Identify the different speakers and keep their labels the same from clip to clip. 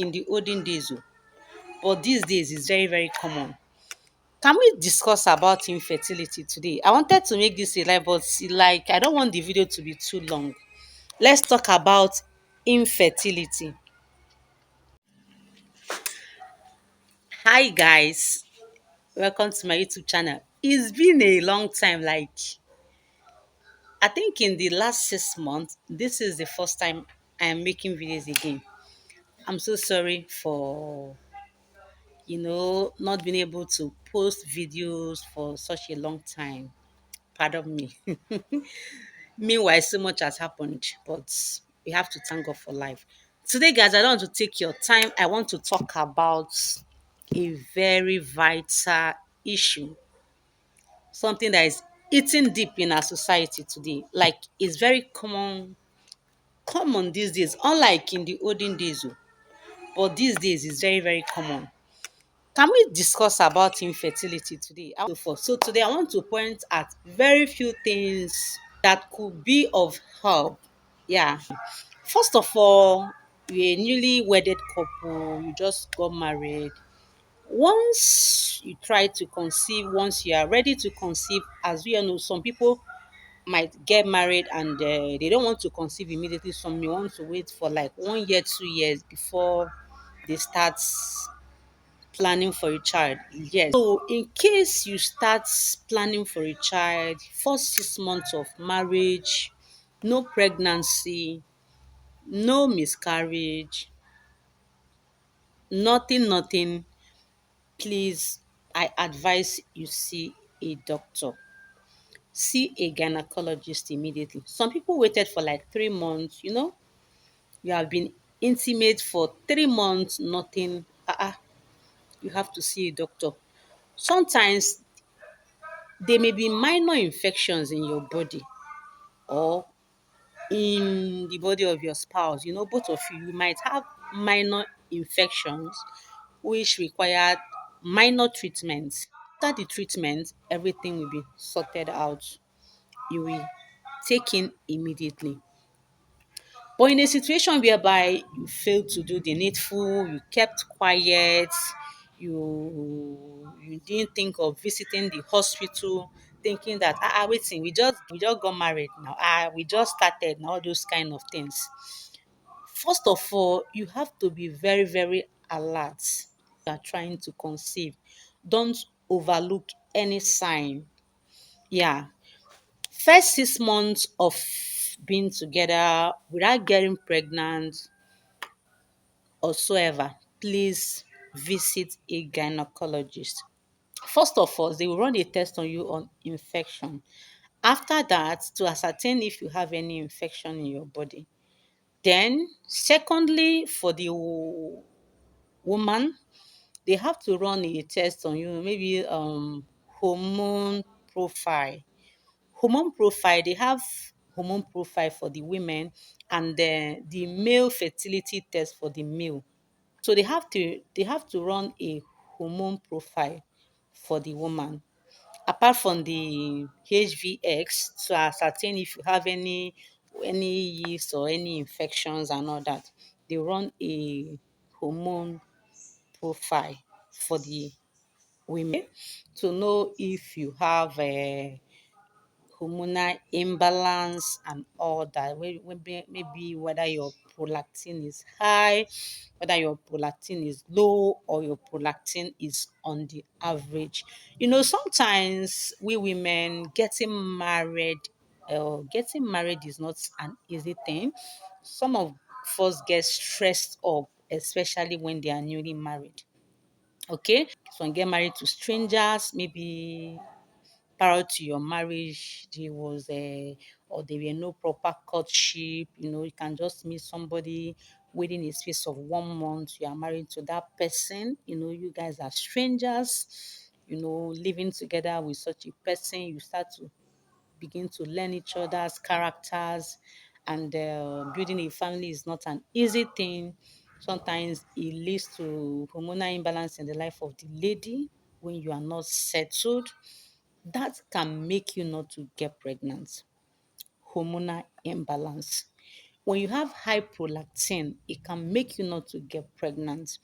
Speaker 1: in the olden days, but these days it's very, very common. Can we discuss about infertility today? I wanted to make this a live, but I don't want the video to be too long. Let's talk about infertility. Hi guys, welcome to my YouTube channel. It's been a long time, I think in the last 6 months, this is the first time I am making videos again. I'm so sorry for not being able to post videos for such a long time. Pardon me. Meanwhile, so much has happened, but we have to thank God for life. Today, guys, I don't want to take your time. I want to talk about a very vital issue, something that is eating deep in our society today. Like it's very common these days, unlike in the olden days. But these days is very, very common. Can we discuss about infertility today? So today I want to point at very few things that could be of help. Yeah. First of all, you're a newly wedded couple, you just got married. Once you try to conceive, once you are ready to conceive, as we all know, some people might get married and they don't want to conceive immediately. Some may want to wait for like 1 year, 2 years before they start planning for a child. Yes. So in case you start planning for a child, first 6 months of marriage, no pregnancy, no miscarriage, nothing, please, I advise you see a doctor. See a gynecologist immediately. Some people waited for like 3 months, you have been intimate for 3 months, nothing. You have to see a doctor. Sometimes there may be minor infections in your body or in the body of your spouse. Both of you might have minor infections which require minor treatments. After the treatment, everything will be sorted out. You will take in immediately. But in a situation whereby you failed to do the needful, you kept quiet, you didn't think of visiting the hospital, thinking that waiting, we just got married now, we just started now, all those kind of things. First of all, you have to be very, very alert. You are trying to conceive. Don't overlook any sign. Yeah. First 6 months of being together without getting pregnant or so ever, please visit a gynecologist. First of all, they will run a test on you on infection. After that, to ascertain if you have any infection in your body. Then, secondly, for the woman, they have to run a test on you, maybe hormone profile. They have hormone profile for the women and the male fertility test for the male. So they have to run a hormone profile for the woman. Apart from the HVX to ascertain if you have any yeast or any infections and all that, they run a hormone profile for the women to know if you have a hormonal imbalance and all that. Maybe whether your prolactin is high, whether your prolactin is low, or your prolactin is on the average. Sometimes we women getting married is not an easy thing. Some of us get stressed up, especially when they are newly married. Okay, so get married to strangers, maybe prior to your marriage there was a or there were no proper courtship. You can just meet somebody within a space of 1 month, you are married to that person. You guys are strangers, living together with such a person, you start to begin to learn each other's characters, and building a family is not an easy thing. Sometimes it leads to hormonal imbalance in the life of the lady when you are not settled. That can make you not to get pregnant. Hormonal imbalance. When you have high prolactin, it can make you not to get pregnant.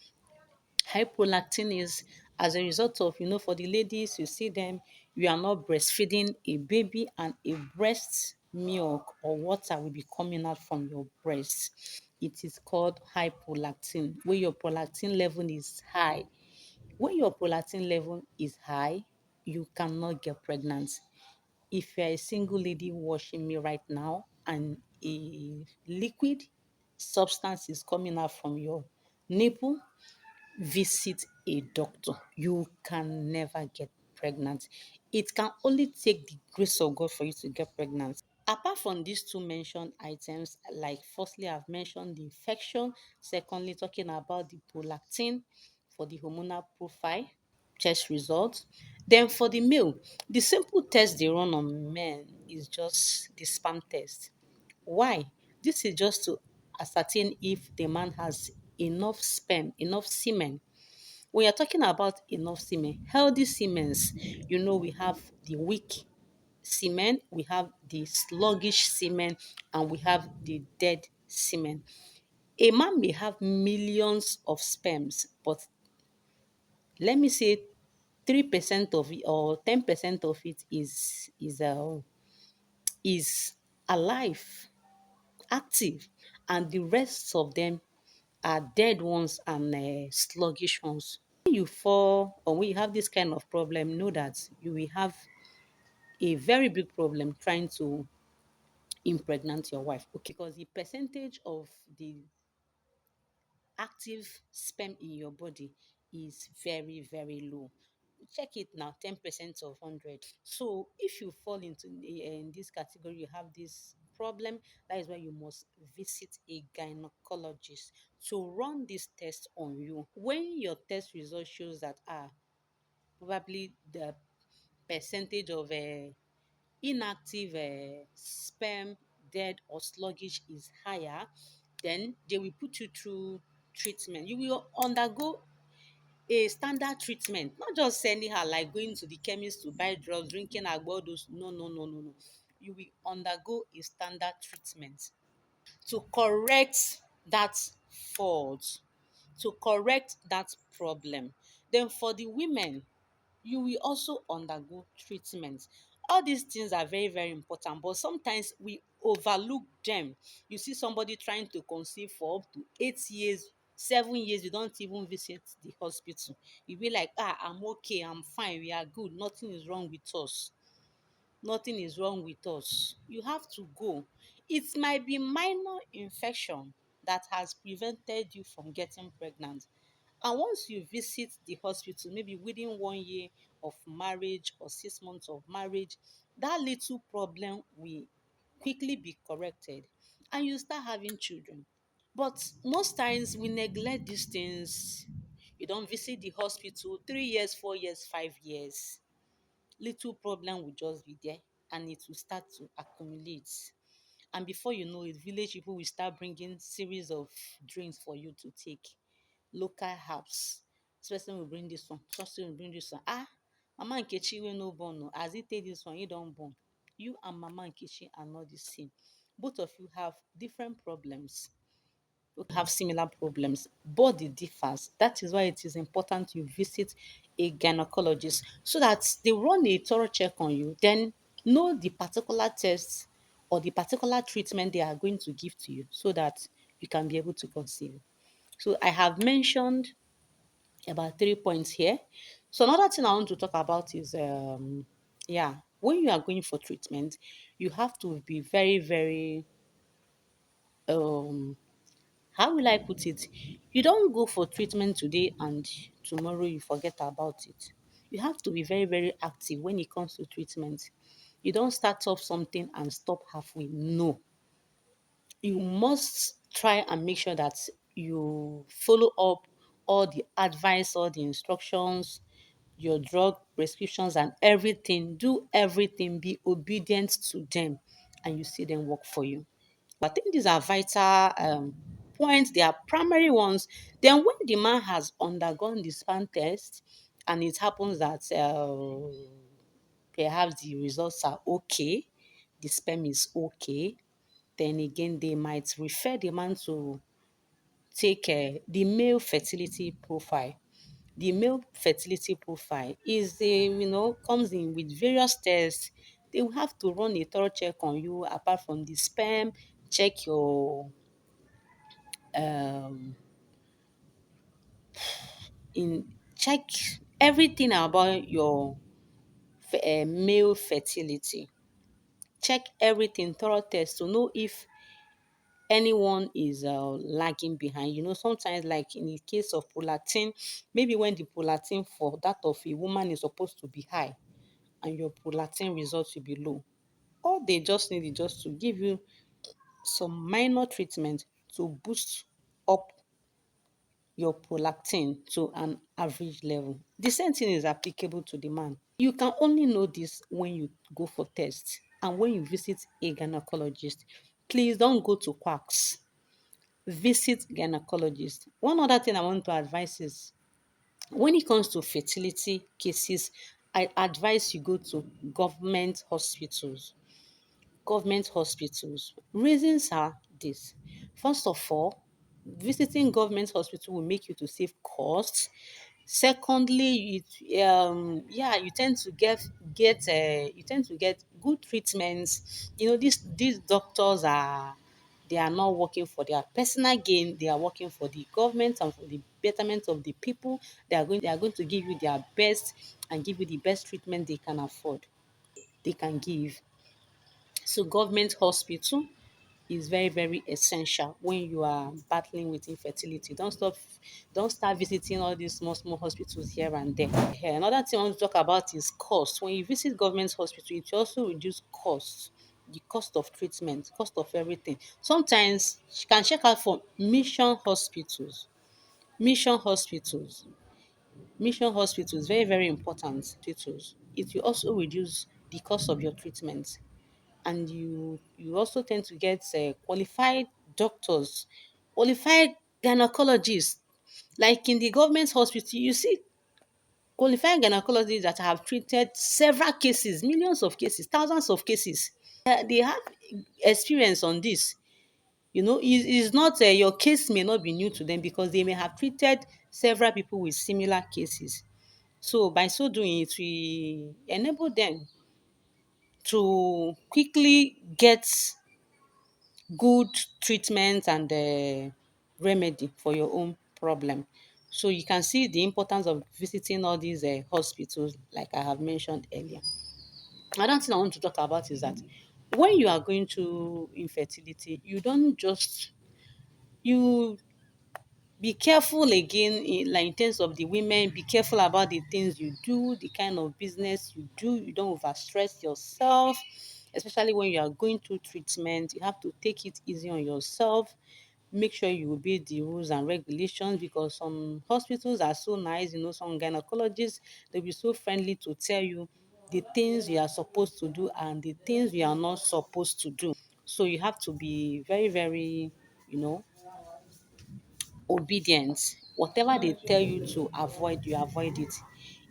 Speaker 1: High prolactin is as a result of, for the ladies, you see them, you are not breastfeeding a baby, and a breast milk or water will be coming out from your breast. It is called high prolactin, where your prolactin level is high. When your prolactin level is high, you cannot get pregnant. If you're a single lady watching me right now and a liquid substance is coming out from your nipple, visit a doctor. You can never get pregnant. It can only take the grace of God for you to get pregnant. Apart from these two mentioned items, like firstly, I've mentioned the infection, secondly, talking about the prolactin for the hormonal profile test results. Then for the male, the simple test they run on men is just the sperm test. Why? This is just to ascertain if the man has enough sperm, enough semen. When you're talking about enough semen, healthy semens, we have the weak semen, we have the sluggish semen, and we have the dead semen. A man may have millions of sperms, but let me say 3% of it or 10% of it is alive, active, and the rest of them are dead ones and sluggish ones. When you fall or when you have this kind of problem, know that you will have a very big problem trying to impregnate your wife. Okay, because the percentage of the active sperm in your body is very, very low. Check it now, 10% of 100. So if you fall into in this category, you have this problem, that is why you must visit a gynecologist to run this test on you. When your test result shows that probably the percentage of inactive sperm, dead or sluggish, is higher, then they will put you through treatment. You will undergo a standard treatment, not just anyhow like going to the chemist to buy drugs, drinking agbo, those. No, no, no, no, no. You will undergo a standard treatment to correct that fault, to correct that problem. Then for the women, you will also undergo treatment. All these things are very, very important, but sometimes we overlook them. You see somebody trying to conceive for up to 8 years, 7 years, you don't even visit the hospital. You be like, I'm okay, I'm fine, we are good, nothing is wrong with us. Nothing is wrong with us. You have to go. It might be minor infection that has prevented you from getting pregnant. And once you visit the hospital, maybe within 1 year of marriage or 6 months of marriage, that little problem will quickly be corrected and you start having children. But most times we neglect these things. You don't visit the hospital 3 years, 4 years, 5 years. Little problem will just be there and it will start to accumulate. And before you know it, village people will start bringing series of drinks for you to take, local herbs. This person will bring this one, this person will bring this one. Mama Nkechi wey no born o, as he take this one, he don born. You and Mama Nkechi are not the same. Both of you have different problems. You have similar problems. Body differs. That is why it is important you visit a gynecologist so that they run a thorough check on you, then know the particular tests or the particular treatment they are going to give to you so that you can be able to conceive. So I have mentioned about 3 points here. So another thing I want to talk about is when you are going for treatment, you have to be very, very um how will I put it? You don't go for treatment today and tomorrow you forget about it. You have to be very, very active when it comes to treatment. You don't start off something and stop halfway. No, you must try and make sure that you follow up all the advice, all the instructions, your drug prescriptions, and everything. Do everything, be obedient to them, and you see them work for you. I think these are vital points, they are primary ones. Then, when the man has undergone the sperm test and it happens that perhaps the results are okay, the sperm is okay, Then again, they might refer the man to take the male fertility profile. The male fertility profile is comes in with various tests. They will have to run a thorough check on you apart from the sperm, check your um in check everything about your male fertility. Check everything, thorough test to know if anyone is lagging behind. Sometimes, like in the case of prolactin, maybe when the prolactin for that of a woman is supposed to be high and your prolactin results will be low. All they just need is just to give you some minor treatment to boost up your prolactin to an average level. The same thing is applicable to the man. You can only know this when you go for tests and when you visit a gynecologist. Please don't go to quacks. Visit gynecologist. One other thing I want to advise is when it comes to fertility cases, I advise you go to government hospitals. Government hospitals. Reasons are this. First of all, visiting government hospital will make you to save costs. Secondly, you tend to get good treatments. These doctors are not working for their personal gain. They are working for the government and for the betterment of the people. They are going to give you their best and give you the best treatment they can afford. They can give. So government hospital is very, very essential when you are battling with infertility. Don't start visiting all these small, small hospitals here and there. Another thing I want to talk about is cost. When you visit government hospital, it also reduce cost, the cost of treatment, cost of everything. Sometimes you can check out for Mission hospitals. Mission hospitals, very, very important hospitals. It will also reduce the cost of your treatment, and you also tend to get qualified doctors, qualified gynecologists. Like in the government hospital, you see qualified gynecologists that have treated several cases, millions of cases, thousands of cases. They have experience on this. It's not your case may not be new to them because they may have treated several people with similar cases. So by so doing, it will enable them to quickly get good treatment and remedy for your own problem. So you can see the importance of visiting all these hospitals, like I have mentioned earlier. Another thing I want to talk about is that when you are going through infertility, you don't just you be careful again in terms of the women. Be careful about the things you do, the kind of business you do. You don't overstress yourself, especially when you are going through treatment. You have to take it easy on yourself. Make sure you obey the rules and regulations, because some hospitals are so nice. Some gynecologists, they'll be so friendly to tell you the things you are supposed to do and the things you are not supposed to do. So you have to be very, very, you know obedient. Whatever they tell you to avoid, you avoid it.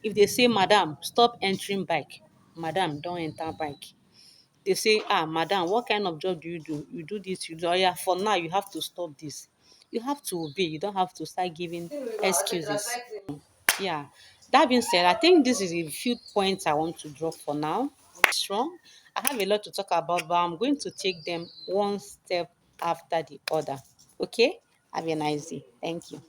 Speaker 1: If they say, madam, stop entering bike, madam, don't enter bike. They say, madam, what kind of job do you do? You do this, you do. Oh, yeah, for now, you have to stop this. You have to obey. You don't have to start giving excuses. Yeah. That being said, I think this is a few points I want to drop for now. Strong. I have a lot to talk about, but I'm going to take them one step after the other. Okay? Have a nice day. Thank you.